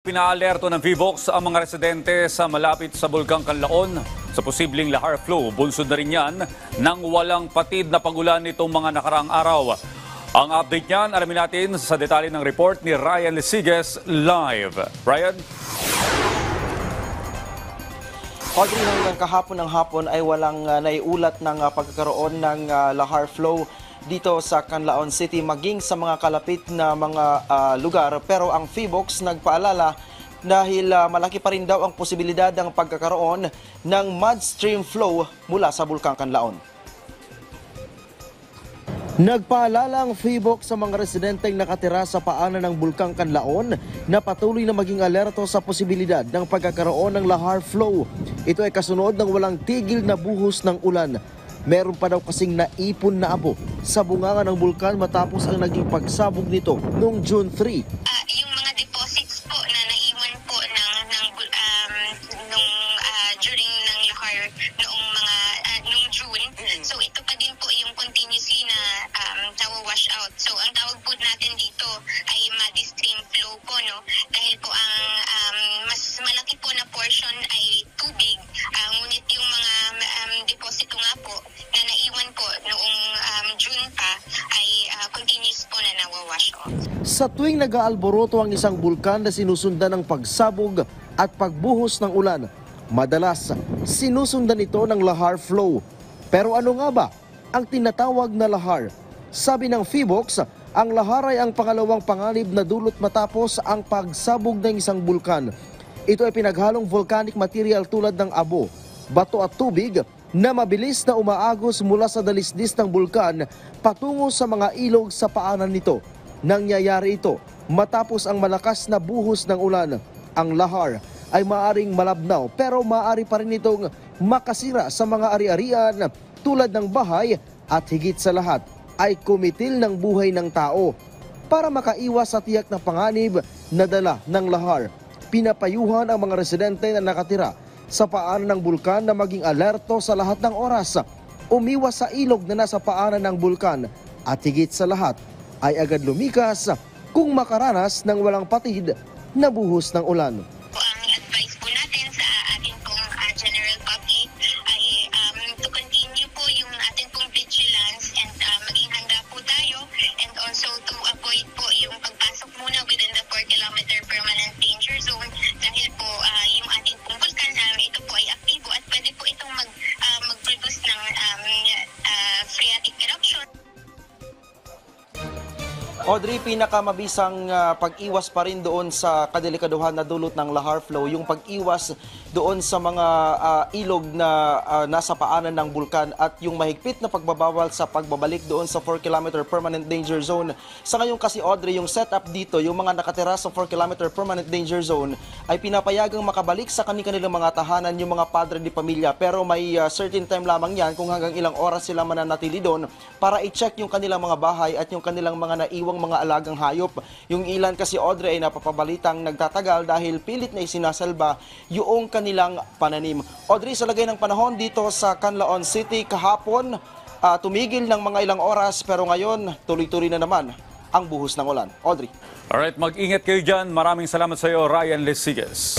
Pinaalerto ng VIVOX ang mga residente sa malapit sa Bulkang Kanlaon sa posibleng lahar flow. Bunsod na rin yan nang walang patid na pagulan nitong mga nakaraang araw. Ang update niyan, alamin natin sa detalye ng report ni Ryan Lesiges live. Ryan? Audrey, hanggang kahapon ng hapon ay walang naiulat ng pagkakaroon ng lahar flow dito sa Canlaon City maging sa mga kalapit na mga lugar. Pero ang VIVOX nagpaalala dahil malaki pa rin daw ang posibilidad ng pagkakaroon ng mudstream flow mula sa Bulkang Canlaon. Nagpaalala ang VIVOX sa mga residenteng nakatira sa paanan ng Bulkang Canlaon na patuloy na maging alerto sa posibilidad ng pagkakaroon ng lahar flow. Ito ay kasunod ng walang tigil na buhos ng ulan. Meron pa daw kasing naipon na abo sa bunganga ng bulkan matapos ang naging pagsabog nito noong June 3. Yung mga deposits po na naiwan po during ng lahar noong June. So ito pa din po yung continuously na nawawash out. So ang tawag po natin dito ay muddy stream flow po, no? Dahil po ang mas malaki po na portion ay tubig. Ngunit yung mga deposito nga po na naiwan po noong June pa ay continuous po na nawawash off. Sa tuwing nag-aalboroto ang isang bulkan na sinusundan ng pagsabog at pagbuhos ng ulan, madalas sinusundan ito ng lahar flow. Pero ano nga ba ang tinatawag na lahar? Sabi ng VIVOX, ang lahar ay ang pangalawang panganib na dulot matapos ang pagsabog ng isang bulkan. Ito ay pinaghalong volcanic material tulad ng abo, bato at tubig na mabilis na umaagos mula sa dalisdis ng bulkan patungo sa mga ilog sa paanan nito. Nangyayari ito matapos ang malakas na buhos ng ulan. Ang lahar ay maaaring malabnaw pero maaari pa rin itong makasira sa mga ari-arian tulad ng bahay at higit sa lahat ay kumitil ng buhay ng tao. Para makaiwas sa tiyak na panganib na dala ng lahar, pinapayuhan ang mga residente na nakatira sa paanan ng bulkan na maging alerto sa lahat ng oras, umiwas sa ilog na nasa paanan ng bulkan at higit sa lahat ay agad lumikas kung makaranas ng walang patid na buhos ng ulan. Ang advice po natin sa ating pong general public ay to continue po yung ating pong vigilance and maging handa po tayo, and also to avoid po yung pagpasok muna within the 4-kilometer permanent danger zone dahil po yung ating pong bulkan ito po ay aktibo at pwede po itong mag-produce ng phreatic eruption. Audrey, pinakamabisang pag-iwas pa rin doon sa kadelikaduhan na dulot ng lahar flow, yung pag-iwas doon sa mga ilog na nasa paanan ng bulkan at yung mahigpit na pagbabawal sa pagbabalik doon sa 4-kilometer permanent danger zone. Sa ngayon kasi, Audrey, yung setup dito, yung mga nakatira sa 4-kilometer permanent danger zone ay pinapayagang makabalik sa kanilang mga tahanan yung mga padre de pamilya. Pero may certain time lamang yan kung hanggang ilang oras sila mananatili doon para i-check yung kanilang mga bahay at yung kanilang mga naiwang mga alagang hayop. Yung ilan kasi, Audrey, ay napapabalitang nagtatagal dahil pilit na isinasalba yung kanilang pananim. Audrey, sa lagay ng panahon dito sa Canlaon City kahapon, tumigil ng mga ilang oras pero ngayon tuloy-tuloy na naman ang buhos ng ulan. Audrey. Alright, mag-ingat kayo dyan. Maraming salamat sa iyo, Ryan Lesiges.